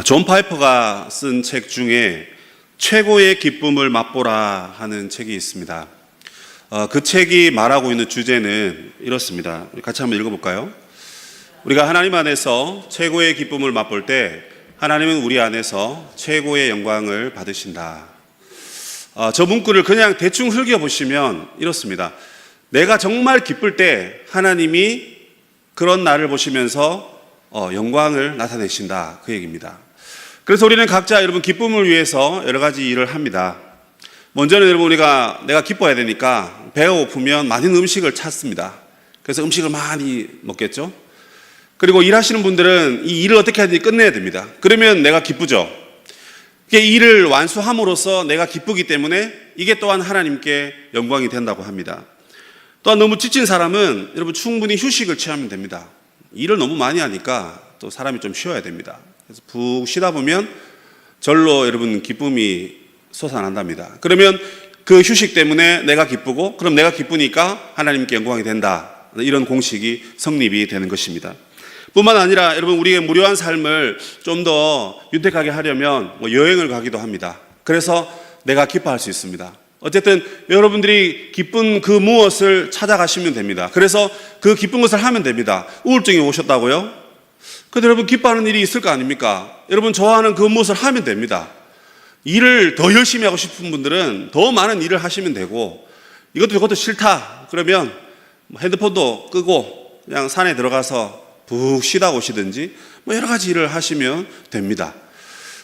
존 파이퍼가 쓴 책 중에 최고의 기쁨을 맛보라 하는 책이 있습니다. 그 책이 말하고 있는 주제는 이렇습니다. 같이 한번 읽어볼까요? 우리가 하나님 안에서 최고의 기쁨을 맛볼 때 하나님은 우리 안에서 최고의 영광을 받으신다. 저 문구를 그냥 대충 흘겨보시면 이렇습니다. 내가 정말 기쁠 때 하나님이 그런 나를 보시면서 영광을 나타내신다, 그 얘기입니다. 그래서 우리는 각자 여러분 기쁨을 위해서 여러 가지 일을 합니다. 먼저는 여러분 내가 기뻐야 되니까 배가 고프면 많은 음식을 찾습니다. 그래서 음식을 많이 먹겠죠. 그리고 일하시는 분들은 이 일을 어떻게 하든지 끝내야 됩니다. 그러면 내가 기쁘죠. 이게 일을 완수함으로써 내가 기쁘기 때문에 이게 또한 하나님께 영광이 된다고 합니다. 또한 너무 지친 사람은 여러분 충분히 휴식을 취하면 됩니다. 일을 너무 많이 하니까 또 사람이 좀 쉬어야 됩니다. 그래서 푹 쉬다 보면 절로 여러분 기쁨이 솟아난답니다. 그러면 그 휴식 때문에 내가 기쁘고, 그럼 내가 기쁘니까 하나님께 영광이 된다. 이런 공식이 성립이 되는 것입니다. 뿐만 아니라 여러분 우리의 무료한 삶을 좀 더 윤택하게 하려면 여행을 가기도 합니다. 그래서 내가 기뻐할 수 있습니다. 어쨌든 여러분들이 기쁜 그 무엇을 찾아가시면 됩니다. 그래서 그 기쁜 것을 하면 됩니다. 우울증이 오셨다고요? 근데 여러분 기뻐하는 일이 있을 거 아닙니까? 여러분 좋아하는 그 무엇을 하면 됩니다. 일을 더 열심히 하고 싶은 분들은 더 많은 일을 하시면 되고, 이것도 저것도 싫다 그러면 핸드폰도 끄고 그냥 산에 들어가서 푹 쉬다 오시든지 여러 가지 일을 하시면 됩니다.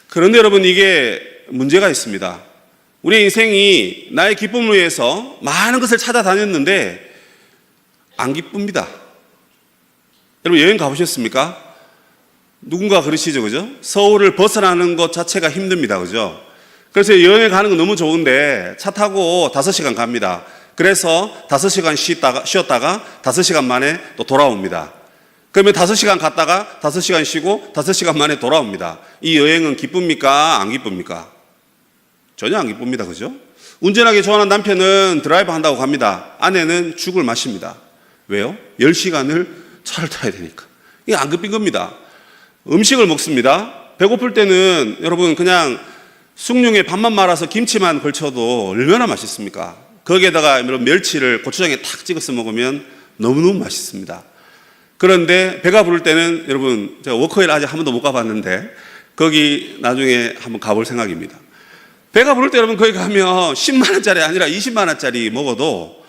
그런데 여러분 이게 문제가 있습니다. 우리의 인생이 나의 기쁨을 위해서 많은 것을 찾아다녔는데 안 기쁩니다. 여러분 여행 가보셨습니까? 누군가 그러시죠, 그죠? 서울을 벗어나는 것 자체가 힘듭니다, 그죠? 그래서 여행을 가는 건 너무 좋은데 차 타고 5시간 갑니다. 그래서 5시간 쉬었다가 5시간 만에 또 돌아옵니다. 그러면 5시간 갔다가 5시간 쉬고 5시간 만에 돌아옵니다. 이 여행은 기쁩니까? 안 기쁩니까? 전혀 안 기쁩니다, 그죠? 운전하기 좋아하는 남편은 드라이브 한다고 갑니다. 아내는 죽을 마십니다. 왜요? 10시간을 차를 타야 되니까. 이게 안 기쁜 겁니다. 음식을 먹습니다. 배고플 때는 여러분 그냥 숭늉에 밥만 말아서 김치만 걸쳐도 얼마나 맛있습니까? 거기에다가 멸치를 고추장에 탁 찍어서 먹으면 너무너무 맛있습니다. 그런데 배가 부를 때는 여러분 제가 워커힐 아직 한 번도 못 가봤는데 거기 나중에 한번 가볼 생각입니다. 배가 부를 때 여러분 거기 가면 10만 원짜리 아니라 20만 원짜리 먹어도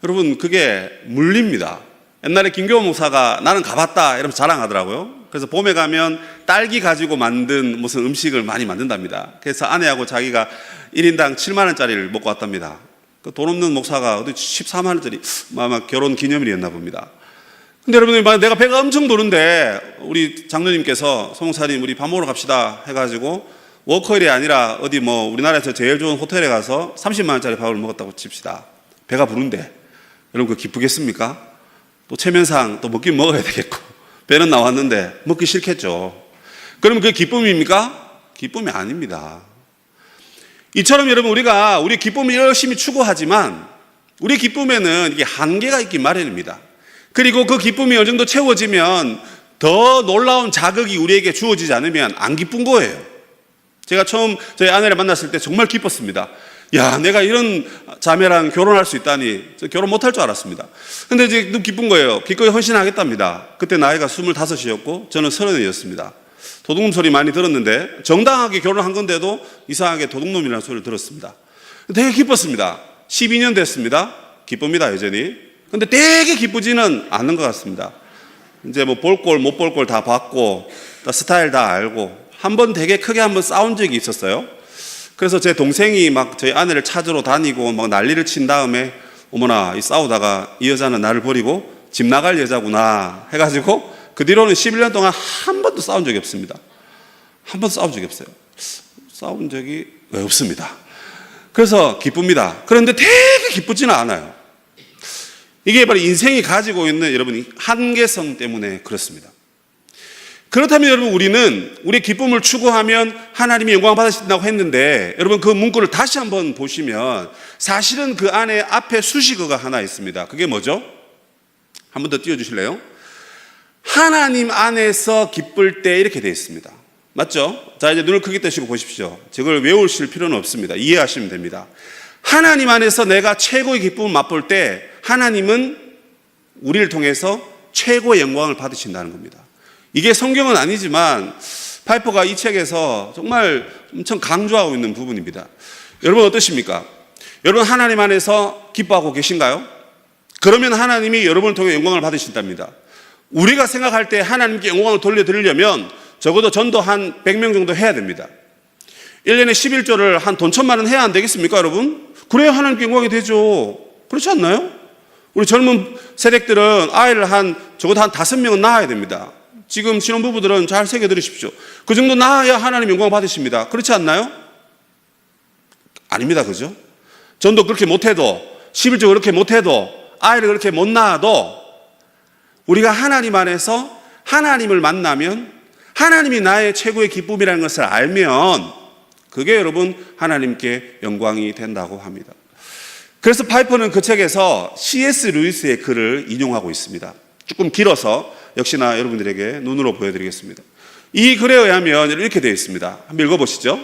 여러분 그게 물립니다. 옛날에 김교호 목사가 나는 가봤다 이러면서 자랑하더라고요. 그래서 봄에 가면 딸기 가지고 만든 무슨 음식을 많이 만든답니다. 그래서 아내하고 자기가 1인당 7만 원짜리를 먹고 왔답니다. 그 돈 없는 목사가 어디 14만 원짜리 아마 결혼 기념일이었나 봅니다. 근데 여러분들 내가 배가 엄청 부른데 우리 장로님께서 송사님 우리 밥 먹으러 갑시다 해가지고 워커힐이 아니라 어디 우리나라에서 제일 좋은 호텔에 가서 30만 원짜리 밥을 먹었다고 칩시다. 배가 부른데 여러분 그 기쁘겠습니까? 또 체면상 또 먹긴 먹어야 되겠고 배는 나왔는데 먹기 싫겠죠. 그러면 그게 기쁨입니까? 기쁨이 아닙니다. 이처럼 여러분 우리가 우리 기쁨을 열심히 추구하지만 우리 기쁨에는 이게 한계가 있기 마련입니다. 그리고 그 기쁨이 어느 정도 채워지면 더 놀라운 자극이 우리에게 주어지지 않으면 안 기쁜 거예요. 제가 처음 저희 아내를 만났을 때 정말 기뻤습니다. 야, 내가 이런 자매랑 결혼할 수 있다니 결혼 못할 줄 알았습니다. 근데 이제 너무 기쁜 거예요. 기꺼이 헌신하겠답니다. 그때 나이가 25이었고 저는 30이었습니다. 도둑놈 소리 많이 들었는데 정당하게 결혼한 건데도 이상하게 도둑놈이라는 소리를 들었습니다. 되게 기뻤습니다. 12년 됐습니다. 기쁩니다, 여전히. 근데 되게 기쁘지는 않는 것 같습니다. 이제 볼 꼴 못 볼 꼴 다 봤고 스타일 다 알고 한 번 되게 크게 한번 싸운 적이 있었어요. 그래서 제 동생이 막 저희 아내를 찾으러 다니고 막 난리를 친 다음에 어머나 싸우다가 이 여자는 나를 버리고 집 나갈 여자구나 해가지고 그 뒤로는 11년 동안 한 번도 싸운 적이 없습니다. 한 번도 싸운 적이 없어요. 싸운 적이 왜 없습니다. 그래서 기쁩니다. 그런데 되게 기쁘지는 않아요. 이게 바로 인생이 가지고 있는 여러분 한계성 때문에 그렇습니다. 그렇다면 여러분 우리는 우리의 기쁨을 추구하면 하나님이 영광 받으신다고 했는데 여러분 그 문구를 다시 한번 보시면 사실은 그 안에 앞에 수식어가 하나 있습니다. 그게 뭐죠? 한 번 더 띄워주실래요? 하나님 안에서 기쁠 때 이렇게 되어 있습니다. 맞죠? 자, 이제 눈을 크게 뜨시고 보십시오. 저걸 외우실 필요는 없습니다. 이해하시면 됩니다. 하나님 안에서 내가 최고의 기쁨을 맛볼 때 하나님은 우리를 통해서 최고의 영광을 받으신다는 겁니다. 이게 성경은 아니지만 파이퍼가 이 책에서 정말 엄청 강조하고 있는 부분입니다. 여러분 어떠십니까? 여러분 하나님 안에서 기뻐하고 계신가요? 그러면 하나님이 여러분을 통해 영광을 받으신답니다. 우리가 생각할 때 하나님께 영광을 돌려드리려면 적어도 전도 한 100명 정도 해야 됩니다. 1년에 11조를 한 돈 1,000만 원 해야 안 되겠습니까, 여러분? 그래야 하나님께 영광이 되죠. 그렇지 않나요? 우리 젊은 세력들은 아이를 적어도 한 5명은 낳아야 됩니다. 지금 신혼부부들은 잘 새겨 들으십시오. 그 정도 낳아야 하나님 영광 받으십니다. 그렇지 않나요? 아닙니다. 그죠? 전도 그렇게 못해도, 11조 그렇게 못해도, 아이를 그렇게 못 낳아도 우리가 하나님 안에서 하나님을 만나면 하나님이 나의 최고의 기쁨이라는 것을 알면 그게 여러분 하나님께 영광이 된다고 합니다. 그래서 파이퍼는 그 책에서 C.S. 루이스의 글을 인용하고 있습니다. 조금 길어서 역시나 여러분들에게 눈으로 보여드리겠습니다. 이 글에 의하면 이렇게 되어 있습니다. 한번 읽어보시죠.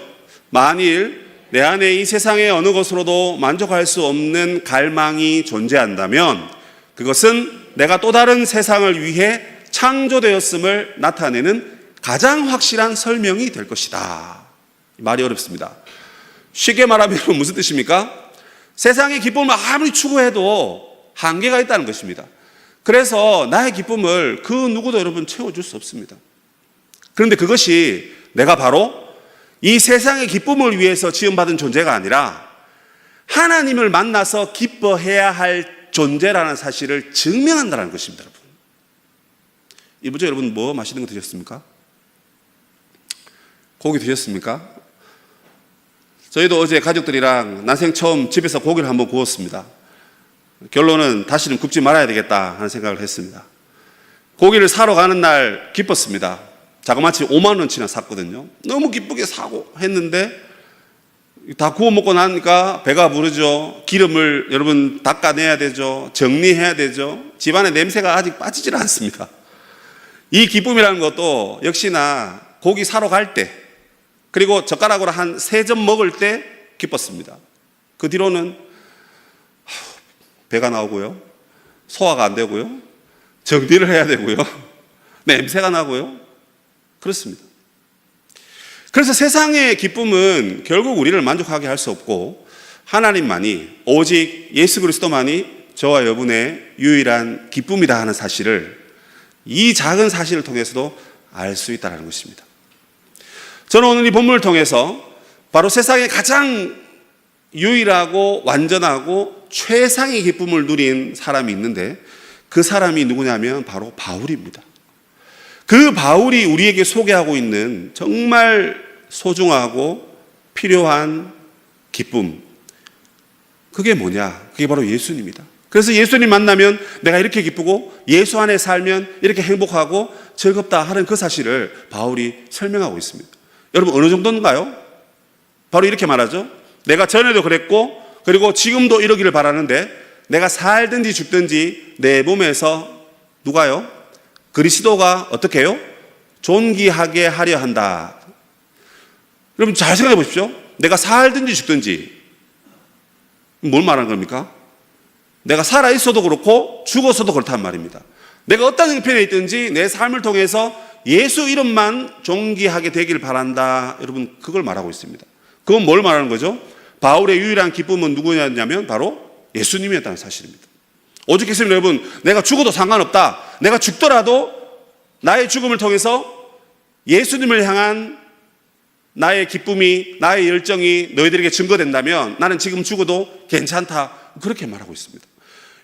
만일 내 안에 이 세상의 어느 것으로도 만족할 수 없는 갈망이 존재한다면 그것은 내가 또 다른 세상을 위해 창조되었음을 나타내는 가장 확실한 설명이 될 것이다. 말이 어렵습니다. 쉽게 말하면 무슨 뜻입니까? 세상의 기쁨을 아무리 추구해도 한계가 있다는 것입니다. 그래서 나의 기쁨을 그 누구도 여러분 채워줄 수 없습니다. 그런데 그것이 내가 바로 이 세상의 기쁨을 위해서 지음받은 존재가 아니라 하나님을 만나서 기뻐해야 할 존재라는 사실을 증명한다는 것입니다. 여러분. 이번 주에 여러분 뭐 맛있는 거 드셨습니까? 고기 드셨습니까? 저희도 어제 가족들이랑 난생 처음 집에서 고기를 한번 구웠습니다. 결론은 다시는 굽지 말아야 되겠다 하는 생각을 했습니다. 고기를 사러 가는 날 기뻤습니다. 자그마치 5만 원치나 샀거든요. 너무 기쁘게 사고 했는데 다 구워 먹고 나니까 배가 부르죠. 기름을 여러분 닦아내야 되죠. 정리해야 되죠. 집안의 냄새가 아직 빠지질 않습니다. 이 기쁨이라는 것도 역시나 고기 사러 갈 때 그리고 젓가락으로 한 3점 먹을 때 기뻤습니다. 그 뒤로는 배가 나오고요. 소화가 안 되고요. 정리를 해야 되고요. 냄새가 나고요. 그렇습니다. 그래서 세상의 기쁨은 결국 우리를 만족하게 할 수 없고 하나님만이 오직 예수 그리스도만이 저와 여러분의 유일한 기쁨이다 하는 사실을 이 작은 사실을 통해서도 알 수 있다는 것입니다. 저는 오늘 이 본문을 통해서 바로 세상에 가장 유일하고 완전하고 최상의 기쁨을 누린 사람이 있는데 그 사람이 누구냐면 바로 바울입니다. 그 바울이 우리에게 소개하고 있는 정말 소중하고 필요한 기쁨, 그게 뭐냐? 그게 바로 예수님입니다. 그래서 예수님 만나면 내가 이렇게 기쁘고 예수 안에 살면 이렇게 행복하고 즐겁다 하는 그 사실을 바울이 설명하고 있습니다. 여러분 어느 정도인가요? 바로 이렇게 말하죠. 내가 전에도 그랬고 그리고 지금도 이러기를 바라는데 내가 살든지 죽든지 내 몸에서 누가요? 그리스도가 어떻게 해요? 존귀하게 하려 한다. 여러분 잘 생각해 보십시오. 내가 살든지 죽든지 뭘 말하는 겁니까? 내가 살아있어도 그렇고 죽어서도 그렇단 말입니다. 내가 어떤 형편에 있든지 내 삶을 통해서 예수 이름만 존귀하게 되길 바란다. 여러분 그걸 말하고 있습니다. 그건 뭘 말하는 거죠? 바울의 유일한 기쁨은 누구냐면 바로 예수님이었다는 사실입니다. 오직 예수님 여러분, 내가 죽어도 상관없다. 내가 죽더라도 나의 죽음을 통해서 예수님을 향한 나의 기쁨이, 나의 열정이 너희들에게 증거된다면 나는 지금 죽어도 괜찮다. 그렇게 말하고 있습니다.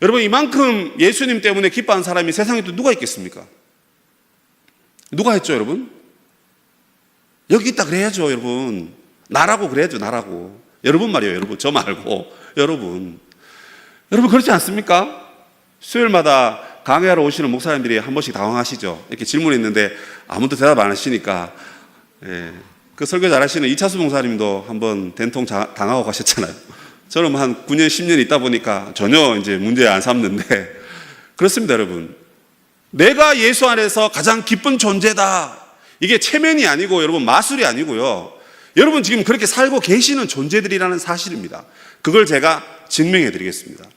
여러분 이만큼 예수님 때문에 기뻐하는 사람이 세상에 또 누가 있겠습니까? 누가 했죠 여러분? 여기 있다 그래야죠 여러분. 나라고 그래야죠 나라고. 여러분 말이에요 여러분. 저 말고 여러분 그렇지 않습니까? 수요일마다 강의하러 오시는 목사님들이 한 번씩 당황하시죠. 이렇게 질문했는데 아무도 대답 안 하시니까 그 설교 잘하시는 이차수 목사님도 한번 된통 당하고 가셨잖아요. 저는 한 9년 10년 있다 보니까 전혀 이제 문제 안 삼는데 그렇습니다 여러분. 내가 예수 안에서 가장 기쁜 존재다. 이게 체면이 아니고 여러분 마술이 아니고요. 여러분 지금 그렇게 살고 계시는 존재들이라는 사실입니다. 그걸 제가 증명해 드리겠습니다.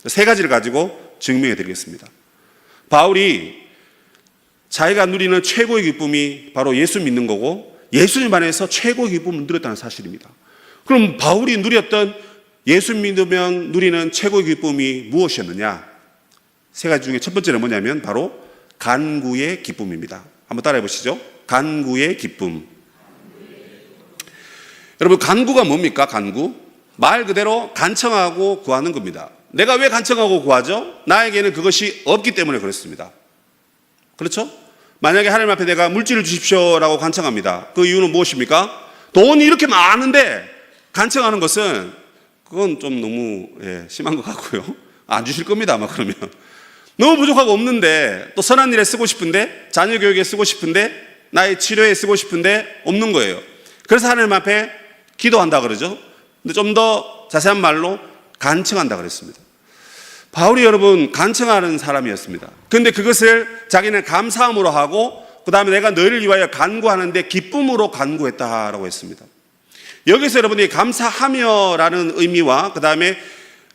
세 가지를 가지고 증명해 드리겠습니다. 바울이 자기가 누리는 최고의 기쁨이 바로 예수 믿는 거고 예수님 안에서 최고의 기쁨을 누렸다는 사실입니다. 그럼 바울이 누렸던 예수 믿으면 누리는 최고의 기쁨이 무엇이었느냐? 세 가지 중에 첫 번째는 뭐냐면 바로 간구의 기쁨입니다. 한번 따라해 보시죠. 간구의 기쁨. 여러분 간구가 뭡니까? 간구? 말 그대로 간청하고 구하는 겁니다. 내가 왜 간청하고 구하죠? 나에게는 그것이 없기 때문에 그렇습니다. 그렇죠? 만약에 하나님 앞에 내가 물질을 주십시오라고 간청합니다. 그 이유는 무엇입니까? 돈이 이렇게 많은데 간청하는 것은 그건 좀 너무 심한 것 같고요. 안 주실 겁니다 아마. 그러면 너무 부족하고 없는데 또 선한 일에 쓰고 싶은데 자녀 교육에 쓰고 싶은데 나의 치료에 쓰고 싶은데 없는 거예요. 그래서 하나님 앞에 기도한다 그러죠. 근데 좀 더 자세한 말로 간청한다 그랬습니다. 바울이 여러분 간청하는 사람이었습니다. 그런데 그것을 자기는 감사함으로 하고 그 다음에 내가 너희를 위하여 간구하는데 기쁨으로 간구했다라고 했습니다. 여기서 여러분이 감사하며라는 의미와 그 다음에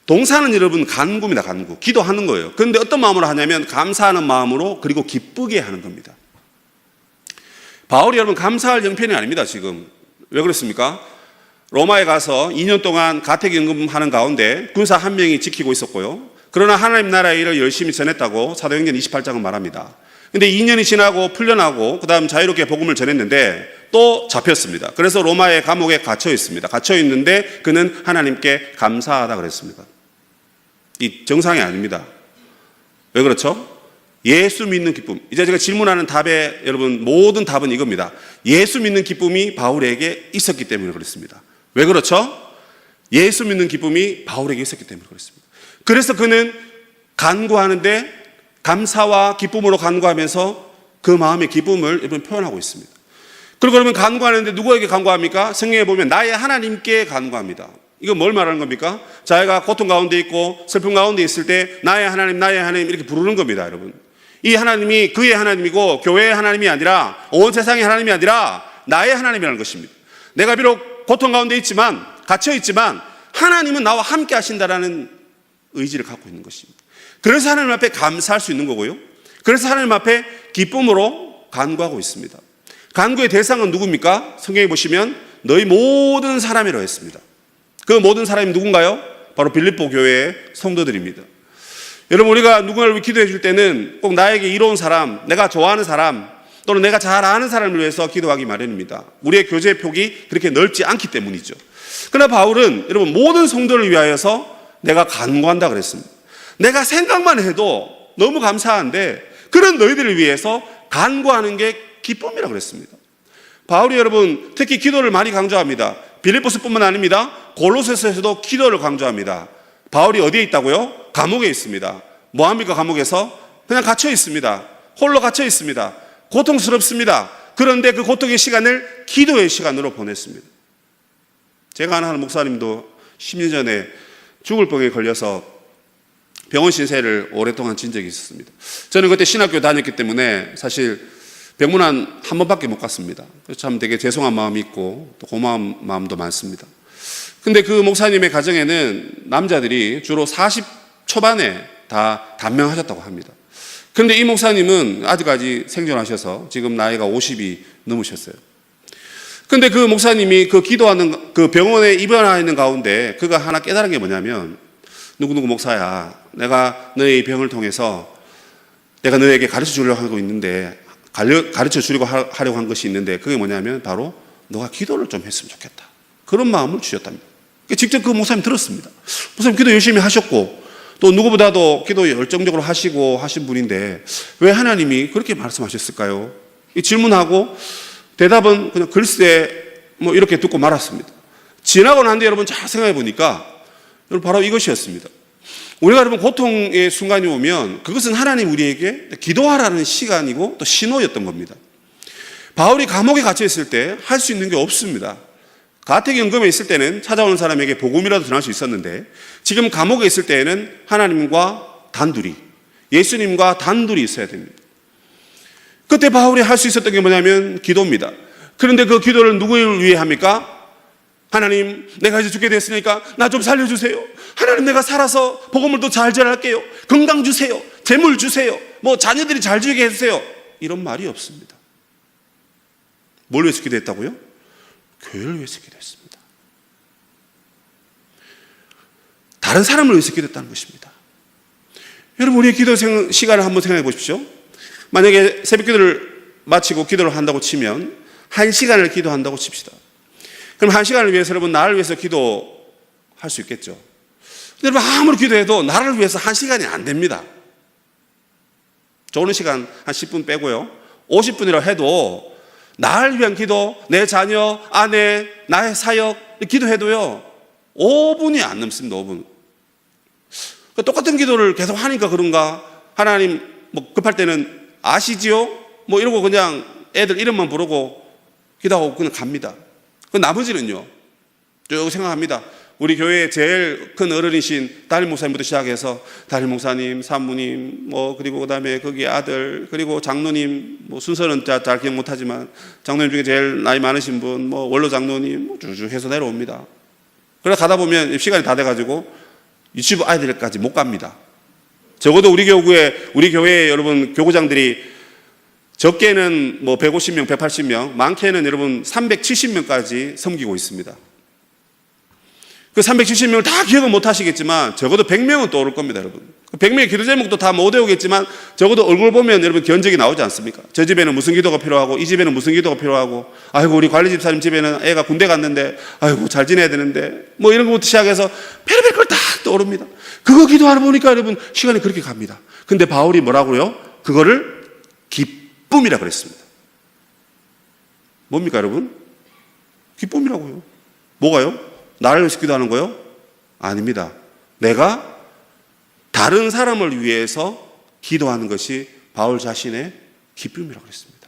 동사는 여러분 간구입니다. 간구. 기도하는 거예요. 그런데 어떤 마음으로 하냐면 감사하는 마음으로 그리고 기쁘게 하는 겁니다. 바울이 여러분 감사할 형편이 아닙니다. 지금. 왜 그렇습니까? 로마에 가서 2년 동안 가택연금하는 가운데 군사 한 명이 지키고 있었고요. 그러나 하나님 나라의 일을 열심히 전했다고 사도행전 28장은 말합니다. 근데 2년이 지나고 풀려나고 그 다음 자유롭게 복음을 전했는데 또 잡혔습니다. 그래서 로마의 감옥에 갇혀 있습니다. 갇혀 있는데 그는 하나님께 감사하다 그랬습니다. 이 정상이 아닙니다. 왜 그렇죠? 예수 믿는 기쁨. 이제 제가 질문하는 답에 여러분 모든 답은 이겁니다. 예수 믿는 기쁨이 바울에게 있었기 때문에 그렇습니다. 왜 그렇죠? 예수 믿는 기쁨이 바울에게 있었기 때문에 그렇습니다. 그래서 그는 간구하는데 감사와 기쁨으로 간구하면서 그 마음의 기쁨을 여러분 표현하고 있습니다. 그리고 그러면 간구하는데 누구에게 간구합니까? 성경에 보면 나의 하나님께 간구합니다. 이거 뭘 말하는 겁니까? 자기가 고통 가운데 있고 슬픔 가운데 있을 때 나의 하나님 이렇게 부르는 겁니다. 여러분 이 하나님이 그의 하나님이고 교회의 하나님이 아니라 온 세상의 하나님이 아니라 나의 하나님이라는 것입니다. 내가 비록 고통 가운데 있지만 갇혀 있지만 하나님은 나와 함께 하신다라는 의지를 갖고 있는 것입니다. 그래서 하나님 앞에 감사할 수 있는 거고요. 그래서 하나님 앞에 기쁨으로 간구하고 있습니다. 간구의 대상은 누굽니까? 성경에 보시면 너희 모든 사람이라고 했습니다. 그 모든 사람이 누군가요? 바로 빌립보 교회의 성도들입니다. 여러분 우리가 누군가를 기도해 줄 때는 꼭 나에게 이로운 사람, 내가 좋아하는 사람 또는 내가 잘 아는 사람을 위해서 기도하기 마련입니다. 우리의 교제 폭이 그렇게 넓지 않기 때문이죠. 그러나 바울은 여러분 모든 성도를 위하여서 내가 간구한다 그랬습니다. 내가 생각만 해도 너무 감사한데 그런 너희들을 위해서 간구하는 게 기쁨이라고 그랬습니다. 바울이 여러분 특히 기도를 많이 강조합니다. 빌립보서뿐만 아닙니다. 골로새서에서도 기도를 강조합니다. 바울이 어디에 있다고요? 감옥에 있습니다. 뭐합니까? 감옥에서 그냥 갇혀 있습니다. 홀로 갇혀 있습니다. 고통스럽습니다. 그런데 그 고통의 시간을 기도의 시간으로 보냈습니다. 제가 아는 목사님도 10년 전에 죽을 병에 걸려서 병원 신세를 오랫동안 진 적이 있었습니다. 저는 그때 신학교 다녔기 때문에 사실 병문안 한 번밖에 못 갔습니다. 참 되게 죄송한 마음이 있고 또 고마운 마음도 많습니다. 근데 그 목사님의 가정에는 남자들이 주로 40 초반에 다 단명하셨다고 합니다. 그런데 이 목사님은 아직까지 생존하셔서 지금 나이가 50이 넘으셨어요. 근데 그 목사님이 그 기도하는 그 병원에 입원하는 가운데 그가 하나 깨달은 게 뭐냐면 누구누구 목사야, 내가 너의 병을 통해서 내가 너에게 가르쳐 주려고 하고 있는데 가르쳐 주려고 하려고 한 것이 있는데 그게 뭐냐면 바로 너가 기도를 좀 했으면 좋겠다. 그런 마음을 주셨답니다. 직접 그 목사님 들었습니다. 목사님 기도 열심히 하셨고 또 누구보다도 기도 열정적으로 하시고 하신 분인데 왜 하나님이 그렇게 말씀하셨을까요? 질문하고 대답은 그냥 글쎄 뭐 이렇게 듣고 말았습니다. 지나고 난 뒤에 여러분 잘 생각해 보니까 여러분 바로 이것이었습니다. 우리가 여러분 고통의 순간이 오면 그것은 하나님 우리에게 기도하라는 시간이고 또 신호였던 겁니다. 바울이 감옥에 갇혀 있을 때 할 수 있는 게 없습니다. 가택연금에 있을 때는 찾아오는 사람에게 복음이라도 전할 수 있었는데 지금 감옥에 있을 때에는 하나님과 단둘이, 예수님과 단둘이 있어야 됩니다. 그때 바울이 할 수 있었던 게 뭐냐면 기도입니다. 그런데 그 기도를 누구를 위해 합니까? 하나님, 내가 이제 죽게 됐으니까 나 좀 살려주세요. 하나님, 내가 살아서 복음을 더 잘 전할게요. 건강 주세요. 재물 주세요. 뭐 자녀들이 잘 지게 해주세요. 이런 말이 없습니다. 뭘 위해서 기도했다고요? 교회를 위해서 기도했습니다. 다른 사람을 위해서 기도했다는 것입니다. 여러분, 우리의 기도 시간을 한번 생각해 보십시오. 만약에 새벽 기도를 마치고 기도를 한다고 치면 1시간을 기도한다고 칩시다. 그럼 1시간을 위해서 여러분 나를 위해서 기도할 수 있겠죠. 여러분 아무리 기도해도 나를 위해서 1시간이 안 됩니다. 좋은 시간 한 10분 빼고요. 50분이라 해도 나를 위한 기도, 내 자녀, 아내, 나의 사역 기도해도요 5분이 안 넘습니다. 5분. 똑같은 기도를 계속 하니까 그런가, 하나님 뭐 급할 때는 아시지요? 뭐 이러고 그냥 애들 이름만 부르고 기도하고 그냥 갑니다. 그 나머지는요 쭉 생각합니다. 우리 교회의 제일 큰 어른이신 담임 목사님부터 시작해서 담임 목사님, 사모님, 뭐 그리고 그다음에 거기 아들, 그리고 장로님, 뭐 순서는 잘 기억 못하지만 장로님 중에 제일 나이 많으신 분, 뭐 원로 장로님, 뭐 쭉 해서 내려옵니다. 그러다 가다 보면 시간이 다 돼가지고 유치부 아이들까지 못 갑니다. 적어도 우리 교회에 여러분 교구장들이 적게는 뭐 150명, 180명, 많게는 여러분 370명까지 섬기고 있습니다. 그 370명을 다 기억은 못 하시겠지만 적어도 100명은 또 오를 겁니다, 여러분. 100명의 기도 제목도 다 못 외우겠지만 적어도 얼굴 보면 여러분 견적이 나오지 않습니까? 저 집에는 무슨 기도가 필요하고 이 집에는 무슨 기도가 필요하고, 아이고 우리 관리 집사님 집에는 애가 군대 갔는데 아이고 잘 지내야 되는데 뭐 이런 것부터 시작해서 별의별 걸 다 떠오릅니다. 그거 기도하다 보니까 여러분 시간이 그렇게 갑니다. 근데 바울이 뭐라고요? 그거를 기쁨이라 그랬습니다. 뭡니까 여러분? 기쁨이라고요. 뭐가요? 나를 위해서 기도하는 거요? 아닙니다. 내가 다른 사람을 위해서 기도하는 것이 바울 자신의 기쁨이라고 그랬습니다.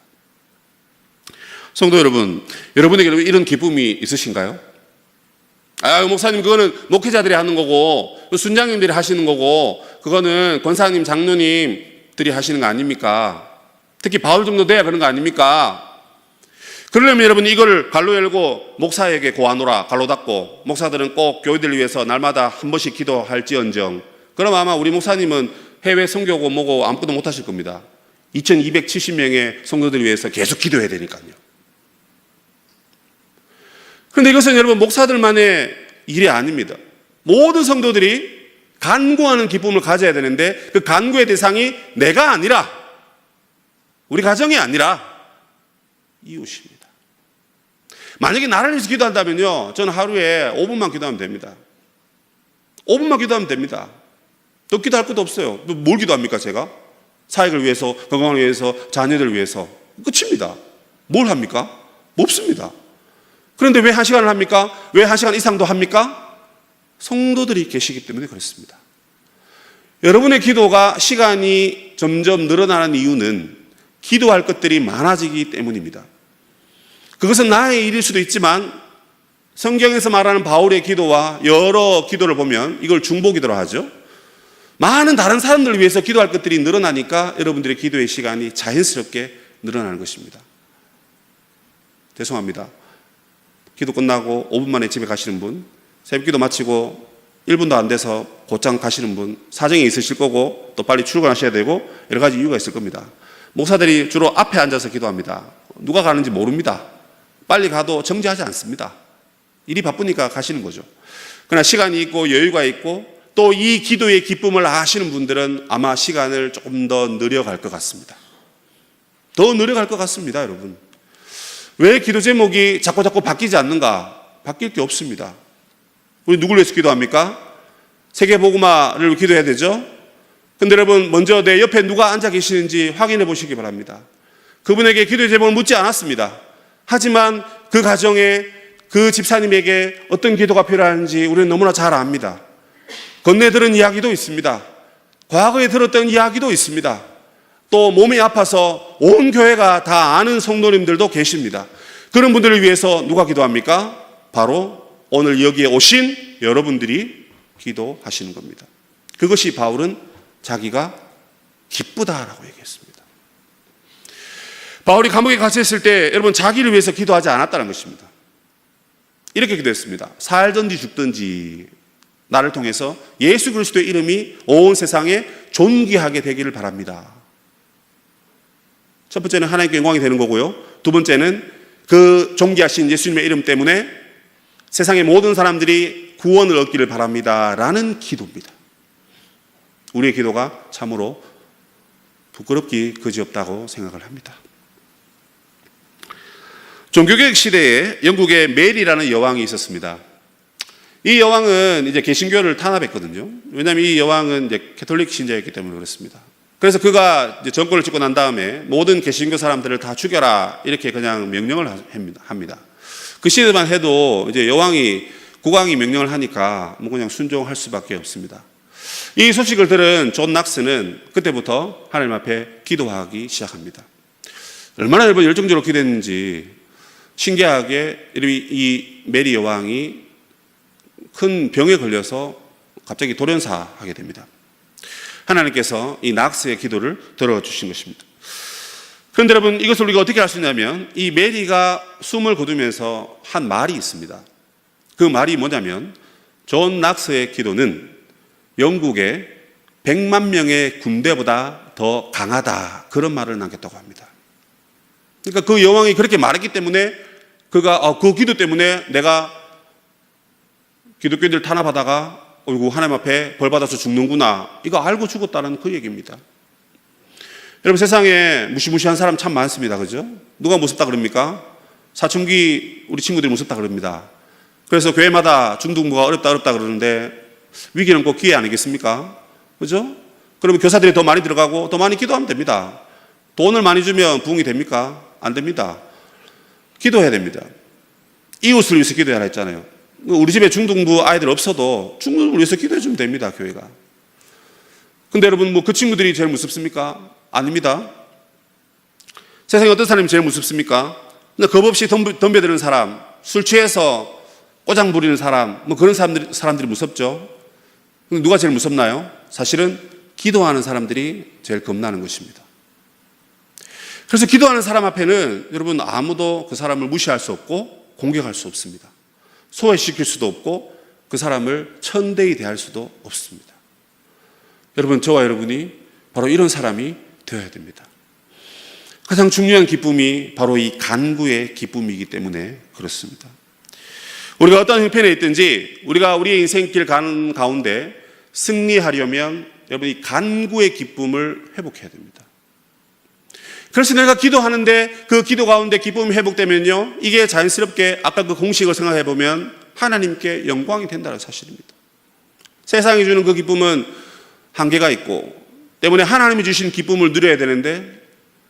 성도 여러분, 여러분에게 이런 기쁨이 있으신가요? 목사님 그거는 목회자들이 하는 거고 순장님들이 하시는 거고 그거는 권사님, 장로님들이 하시는 거 아닙니까? 특히 바울 정도 돼야 그런 거 아닙니까? 그러려면 여러분 이걸 갈로 열고 목사에게 고하노라 갈로 닫고, 목사들은 꼭 교회들을 위해서 날마다 한 번씩 기도할지언정, 그럼 아마 우리 목사님은 해외 선교고 뭐고 아무것도 못 하실 겁니다. 2270명의 성도들을 위해서 계속 기도해야 되니까요. 그런데 이것은 여러분 목사들만의 일이 아닙니다. 모든 성도들이 간구하는 기쁨을 가져야 되는데 그 간구의 대상이 내가 아니라, 우리 가정이 아니라 이웃입니다. 만약에 나를 위해서 기도한다면요, 저는 하루에 5분만 기도하면 됩니다. 5분만 기도하면 됩니다. 더 기도할 것도 없어요. 뭘 기도합니까 제가? 사역을 위해서, 건강을 위해서, 자녀들을 위해서. 끝입니다. 뭘 합니까? 없습니다. 그런데 왜 1시간을 합니까? 왜 1시간 이상도 합니까? 성도들이 계시기 때문에 그렇습니다. 여러분의 기도가 시간이 점점 늘어나는 이유는 기도할 것들이 많아지기 때문입니다. 그것은 나의 일일 수도 있지만 성경에서 말하는 바울의 기도와 여러 기도를 보면 이걸 중보기도로 하죠. 많은 다른 사람들을 위해서 기도할 것들이 늘어나니까 여러분들의 기도의 시간이 자연스럽게 늘어나는 것입니다. 죄송합니다. 기도 끝나고 5분 만에 집에 가시는 분, 새벽기도 마치고 1분도 안 돼서 곧장 가시는 분, 사정이 있으실 거고 또 빨리 출근하셔야 되고 여러 가지 이유가 있을 겁니다. 목사들이 주로 앞에 앉아서 기도합니다. 누가 가는지 모릅니다. 빨리 가도 정지하지 않습니다. 일이 바쁘니까 가시는 거죠. 그러나 시간이 있고 여유가 있고 또 이 기도의 기쁨을 아시는 분들은 아마 시간을 조금 더 늘려갈 것 같습니다. 더 늘려갈 것 같습니다, 여러분. 왜 기도 제목이 자꾸 바뀌지 않는가? 바뀔 게 없습니다. 우리 누구를 위해서 기도합니까? 세계복음화를 기도해야 되죠? 근데 여러분, 먼저 내 옆에 누가 앉아 계시는지 확인해 보시기 바랍니다. 그분에게 기도의 제목을 묻지 않았습니다. 하지만 그 가정에, 그 집사님에게 어떤 기도가 필요한지 우리는 너무나 잘 압니다. 건네 들은 이야기도 있습니다. 과거에 들었던 이야기도 있습니다. 또 몸이 아파서 온 교회가 다 아는 성도님들도 계십니다. 그런 분들을 위해서 누가 기도합니까? 바로 오늘 여기에 오신 여러분들이 기도하시는 겁니다. 그것이 바울은 자기가 기쁘다라고 얘기했습니다. 바울이 감옥에 갇혔을 때 여러분 자기를 위해서 기도하지 않았다는 것입니다. 이렇게 기도했습니다. 살든지 죽든지 나를 통해서 예수 그리스도의 이름이 온 세상에 존귀하게 되기를 바랍니다. 첫 번째는 하나님께 영광이 되는 거고요. 두 번째는 그 존귀하신 예수님의 이름 때문에 세상의 모든 사람들이 구원을 얻기를 바랍니다 라는 기도입니다. 우리의 기도가 참으로 부끄럽기 그지없다고 생각을 합니다. 종교개혁 시대에 영국에 메리라는 여왕이 있었습니다. 이 여왕은 이제 개신교를 탄압했거든요. 왜냐하면 이 여왕은 이제 캐톨릭 신자였기 때문에 그렇습니다. 그래서 그가 이제 정권을 쥐고 난 다음에 모든 개신교 사람들을 다 죽여라 이렇게 그냥 명령을 합니다. 그 시대만 해도 이제 국왕이 명령을 하니까 뭐 그냥 순종할 수밖에 없습니다. 이 소식을 들은 존 낙스는 그때부터 하나님 앞에 기도하기 시작합니다. 얼마나 여러분 열정적으로 기도했는지 신기하게 이 메리 여왕이 큰 병에 걸려서 갑자기 돌연사하게 됩니다. 하나님께서 이 낙스의 기도를 들어주신 것입니다. 그런데 여러분 이것을 우리가 어떻게 알 수 있냐면 이 메리가 숨을 거두면서 한 말이 있습니다. 그 말이 뭐냐면 존 낙스의 기도는 영국의 100만 명의 군대보다 더 강하다 그런 말을 남겼다고 합니다. 그러니까 그 여왕이 그렇게 말했기 때문에 그가 그 기도 때문에 내가 기독교인들 탄압하다가 어이구 하나님 앞에 벌받아서 죽는구나 이거 알고 죽었다는 그 얘기입니다. 여러분 세상에 무시무시한 사람 참 많습니다. 그죠? 누가 무섭다 그럽니까? 사춘기 우리 친구들이 무섭다 그럽니다. 그래서 교회마다 중등부가 어렵다 그러는데 위기는 꼭 기회 아니겠습니까? 그죠? 그러면 교사들이 더 많이 들어가고 더 많이 기도하면 됩니다. 돈을 많이 주면 부흥이 됩니까? 안 됩니다. 기도해야 됩니다. 이웃을 위해서 기도해야 했잖아요. 우리 집에 중등부 아이들 없어도 중등부를 위해서 기도해 주면 됩니다. 교회가. 근데 여러분 뭐 그 친구들이 제일 무섭습니까? 아닙니다. 세상에 어떤 사람이 제일 무섭습니까? 겁 없이 덤벼드는 사람, 술 취해서 꼬장 부리는 사람, 뭐 그런 사람들이 무섭죠. 누가 제일 무섭나요? 사실은 기도하는 사람들이 제일 겁나는 것입니다. 그래서 기도하는 사람 앞에는 여러분 아무도 그 사람을 무시할 수 없고 공격할 수 없습니다. 소외시킬 수도 없고 그 사람을 천대히 대할 수도 없습니다. 여러분 저와 여러분이 바로 이런 사람이 되어야 됩니다. 가장 중요한 기쁨이 바로 이 간구의 기쁨이기 때문에 그렇습니다. 우리가 어떤 형편에 있든지 우리가 우리의 인생길 가는 가운데 승리하려면 여러분 이 간구의 기쁨을 회복해야 됩니다. 그래서 내가 기도하는데 그 기도 가운데 기쁨이 회복되면요 이게 자연스럽게 아까 그 공식을 생각해 보면 하나님께 영광이 된다는 사실입니다. 세상이 주는 그 기쁨은 한계가 있고 때문에 하나님이 주신 기쁨을 누려야 되는데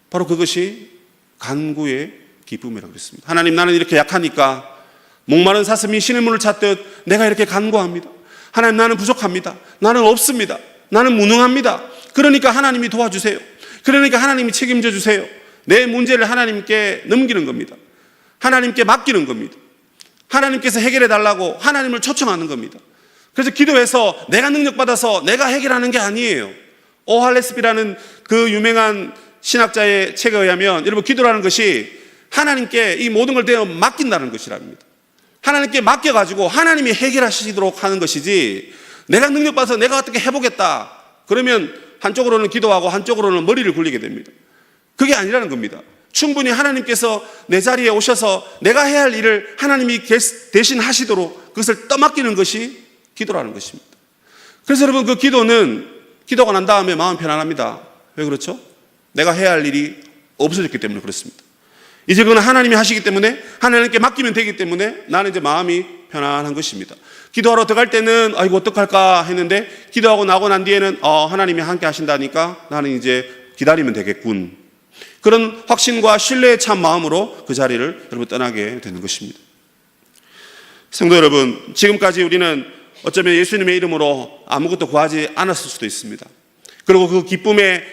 바로 그것이 간구의 기쁨이라고 그랬습니다. 하나님 나는 이렇게 약하니까 목마른 사슴이 신의 찾듯 내가 이렇게 간구합니다. 하나님 나는 부족합니다. 나는 없습니다. 나는 무능합니다. 그러니까 하나님이 도와주세요. 그러니까 하나님이 책임져 주세요. 내 문제를 하나님께 넘기는 겁니다. 하나님께 맡기는 겁니다. 하나님께서 해결해 달라고 하나님을 초청하는 겁니다. 그래서 기도해서 내가 능력받아서 내가 해결하는 게 아니에요. 오할레스비라는 그 유명한 신학자의 책에 의하면 여러분 기도라는 것이 하나님께 이 모든 걸 내어 맡긴다는 것이랍니다. 하나님께 맡겨가지고 하나님이 해결하시도록 하는 것이지 내가 능력받아서 내가 어떻게 해보겠다 그러면 한쪽으로는 기도하고 한쪽으로는 머리를 굴리게 됩니다. 그게 아니라는 겁니다. 충분히 하나님께서 내 자리에 오셔서 내가 해야 할 일을 하나님이 대신 하시도록 그것을 떠맡기는 것이 기도라는 것입니다. 그래서 여러분 그 기도는 기도가 난 다음에 마음 편안합니다. 왜 그렇죠? 내가 해야 할 일이 없어졌기 때문에 그렇습니다. 이제 그건 하나님이 하시기 때문에 하나님께 맡기면 되기 때문에 나는 이제 마음이 편안한 것입니다. 기도하러 들어갈 때는 아이고 어떡할까 했는데 기도하고 나고 난 뒤에는 하나님이 함께 하신다니까 나는 이제 기다리면 되겠군. 그런 확신과 신뢰의 참 마음으로 그 자리를 여러분 떠나게 되는 것입니다. 성도 여러분, 지금까지 우리는 어쩌면 예수님의 이름으로 아무것도 구하지 않았을 수도 있습니다. 그리고 그 기쁨의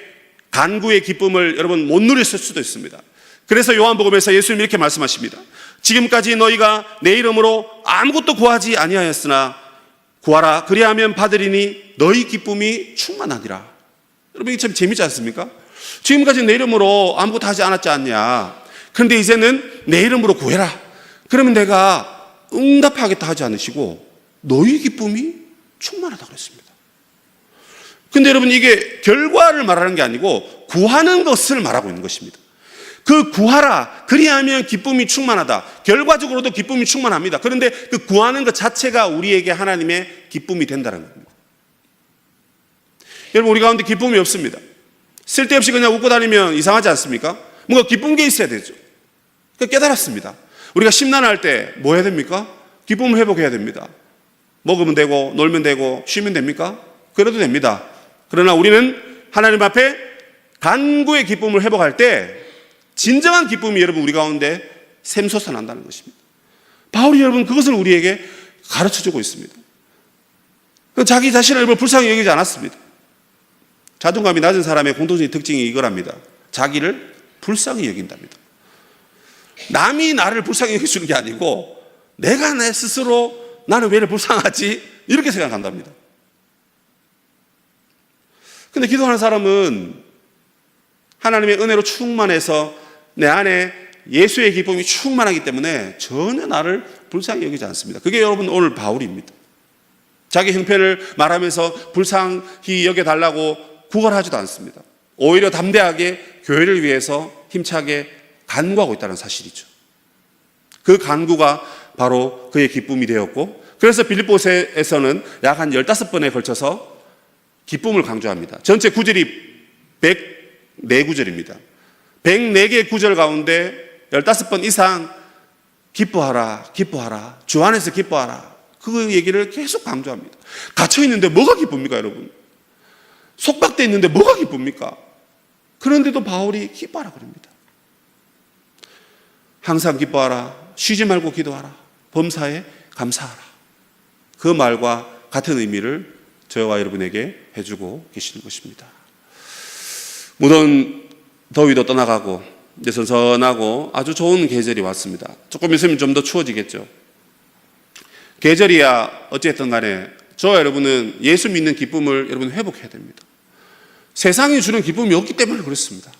간구의 기쁨을 여러분 못 누렸을 수도 있습니다. 그래서 요한복음에서 예수님이 이렇게 말씀하십니다. 지금까지 너희가 내 이름으로 아무것도 구하지 아니하였으나 구하라 그리하면 받으리니 너희 기쁨이 충만하니라. 여러분 이게 참 재미지 않습니까? 지금까지 내 이름으로 아무것도 하지 않았지 않냐. 그런데 이제는 내 이름으로 구해라. 그러면 내가 응답하겠다 하지 않으시고 너희 기쁨이 충만하다고 그랬습니다. 근데 여러분, 이게 결과를 말하는 게 아니고 구하는 것을 말하고 있는 것입니다. 그 구하라, 그리하면 기쁨이 충만하다. 결과적으로도 기쁨이 충만합니다. 그런데 그 구하는 것 자체가 우리에게 하나님의 기쁨이 된다는 겁니다. 여러분, 우리 가운데 기쁨이 없습니다. 쓸데없이 그냥 웃고 다니면 이상하지 않습니까? 뭔가 기쁜 게 있어야 되죠. 깨달았습니다. 우리가 심란할 때 뭐 해야 됩니까? 기쁨을 회복해야 됩니다. 먹으면 되고 놀면 되고 쉬면 됩니까? 그래도 됩니다. 그러나 우리는 하나님 앞에 간구의 기쁨을 회복할 때 진정한 기쁨이 여러분 우리 가운데 샘솟아난다는 것입니다. 바울이 여러분 그것을 우리에게 가르쳐주고 있습니다. 자기 자신을 여러분 불쌍히 여기지 않았습니다. 자존감이 낮은 사람의 공통적인 특징이 이거랍니다. 자기를 불쌍히 여긴답니다. 남이 나를 불쌍히 여기주는 게 아니고 내가 내 스스로 나는 왜 이렇게 불쌍하지? 이렇게 생각한답니다. 근데 기도하는 사람은 하나님의 은혜로 충만해서 내 안에 예수의 기쁨이 충만하기 때문에 전혀 나를 불쌍히 여기지 않습니다. 그게 여러분 오늘 바울입니다. 자기 형편을 말하면서 불쌍히 여겨달라고 구걸하지도 않습니다. 오히려 담대하게 교회를 위해서 힘차게 간구하고 있다는 사실이죠. 그 간구가 바로 그의 기쁨이 되었고, 그래서 빌립보서에서는 약 한 15번에 걸쳐서 기쁨을 강조합니다. 전체 구절이 104구절입니다. 104개의 구절 가운데 15번 이상 기뻐하라, 기뻐하라, 주 안에서 기뻐하라, 그 얘기를 계속 강조합니다. 갇혀있는데 뭐가 기쁩니까, 여러분? 속박되어 있는데 뭐가 기쁩니까? 그런데도 바울이 기뻐하라 그럽니다. 항상 기뻐하라, 쉬지 말고 기도하라, 범사에 감사하라. 그 말과 같은 의미를 저와 여러분에게 해주고 계시는 것입니다. 무더운 더위도 떠나가고 이제 선선하고 아주 좋은 계절이 왔습니다. 조금 있으면 좀 더 추워지겠죠. 계절이야 어쨌든 간에 저와 여러분은 예수 믿는 기쁨을 여러분 회복해야 됩니다. 세상이 주는 기쁨이 없기 때문에 그렇습니다.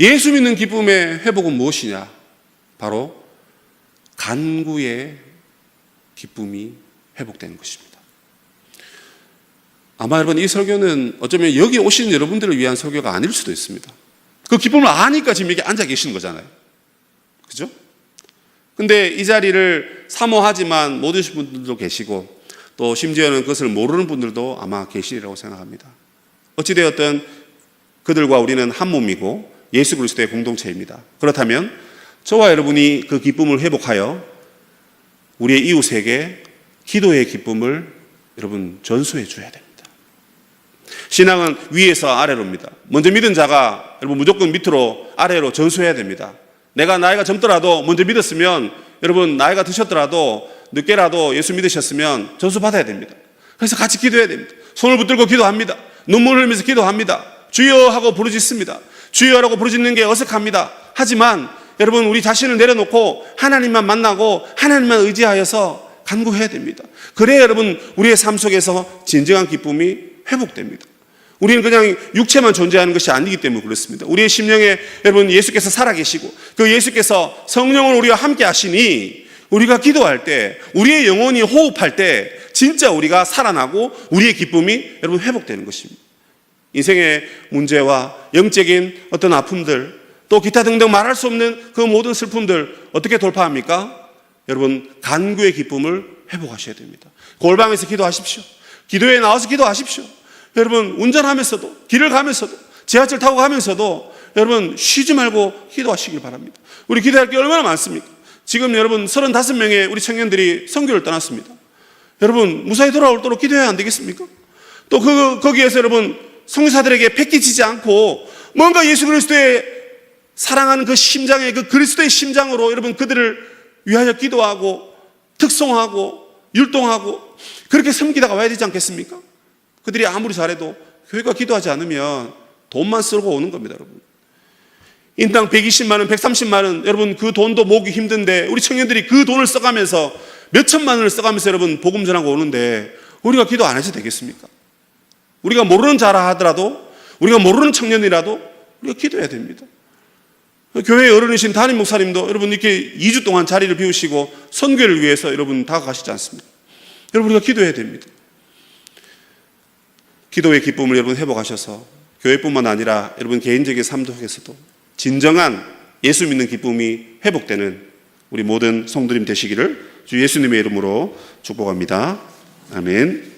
예수 믿는 기쁨의 회복은 무엇이냐? 바로 간구의 기쁨이 회복되는 것입니다. 아마 여러분 이 설교는 어쩌면 여기 오신 여러분들을 위한 설교가 아닐 수도 있습니다. 그 기쁨을 아니까 지금 여기 앉아 계시는 거잖아요. 그죠? 근데 이 자리를 사모하지만 못 오신 분들도 계시고 또 심지어는 그것을 모르는 분들도 아마 계시리라고 생각합니다. 어찌되었든 그들과 우리는 한 몸이고 예수 그리스도의 공동체입니다. 그렇다면 저와 여러분이 그 기쁨을 회복하여 우리의 이웃에게 기도의 기쁨을 여러분 전수해 줘야 됩니다. 신앙은 위에서 아래로입니다. 먼저 믿은 자가 여러분 무조건 밑으로 아래로 전수해야 됩니다. 내가 나이가 젊더라도 먼저 믿었으면 여러분 나이가 드셨더라도 늦게라도 예수 믿으셨으면 전수 받아야 됩니다. 그래서 같이 기도해야 됩니다. 손을 붙들고 기도합니다. 눈물을 흘리면서 기도합니다. 주여 하고 부르짖습니다. 주여라고 부르짖는 게 어색합니다. 하지만 여러분 우리 자신을 내려놓고 하나님만 만나고 하나님만 의지하여서 간구해야 됩니다. 그래야 여러분 우리의 삶 속에서 진정한 기쁨이 회복됩니다. 우리는 그냥 육체만 존재하는 것이 아니기 때문에 그렇습니다. 우리의 심령에 여러분 예수께서 살아계시고 그 예수께서 성령을 우리와 함께 하시니 우리가 기도할 때 우리의 영혼이 호흡할 때 진짜 우리가 살아나고 우리의 기쁨이 여러분 회복되는 것입니다. 인생의 문제와 영적인 어떤 아픔들 또 기타 등등 말할 수 없는 그 모든 슬픔들 어떻게 돌파합니까? 여러분 간구의 기쁨을 회복하셔야 됩니다. 골방에서 기도하십시오. 기도에 나와서 기도하십시오. 여러분 운전하면서도 길을 가면서도 지하철 타고 가면서도 여러분 쉬지 말고 기도하시길 바랍니다. 우리 기도할 게 얼마나 많습니까? 지금 여러분 35명의 우리 청년들이 선교를 떠났습니다. 여러분 무사히 돌아오도록 기도해야 안 되겠습니까? 또 거기에서 여러분 선교사들에게 패기지지 않고 뭔가 예수 그리스도의 사랑하는 그 심장의 그 그리스도의 심장으로 여러분 그들을 위하여 기도하고 특송하고 율동하고 그렇게 섬기다가 와야 되지 않겠습니까? 그들이 아무리 잘해도 교회가 기도하지 않으면 돈만 쓰고 오는 겁니다, 여러분. 인당 120만 원, 130만 원, 여러분 그 돈도 모으기 힘든데 우리 청년들이 그 돈을 써가면서 몇천만 원을 써가면서 여러분 복음 전하고 오는데 우리가 기도 안 해서 되겠습니까? 우리가 모르는 자라 하더라도 우리가 모르는 청년이라도 우리가 기도해야 됩니다. 교회 어른이신 담임 목사님도 여러분 이렇게 2주 동안 자리를 비우시고 선교를 위해서 여러분 다가가시지 않습니까? 여러분 우리가 기도해야 됩니다. 기도의 기쁨을 여러분 회복하셔서 교회뿐만 아니라 여러분 개인적인 삶 속에서도 진정한 예수 믿는 기쁨이 회복되는 우리 모든 성도님 되시기를 주 예수님의 이름으로 축복합니다. 아멘.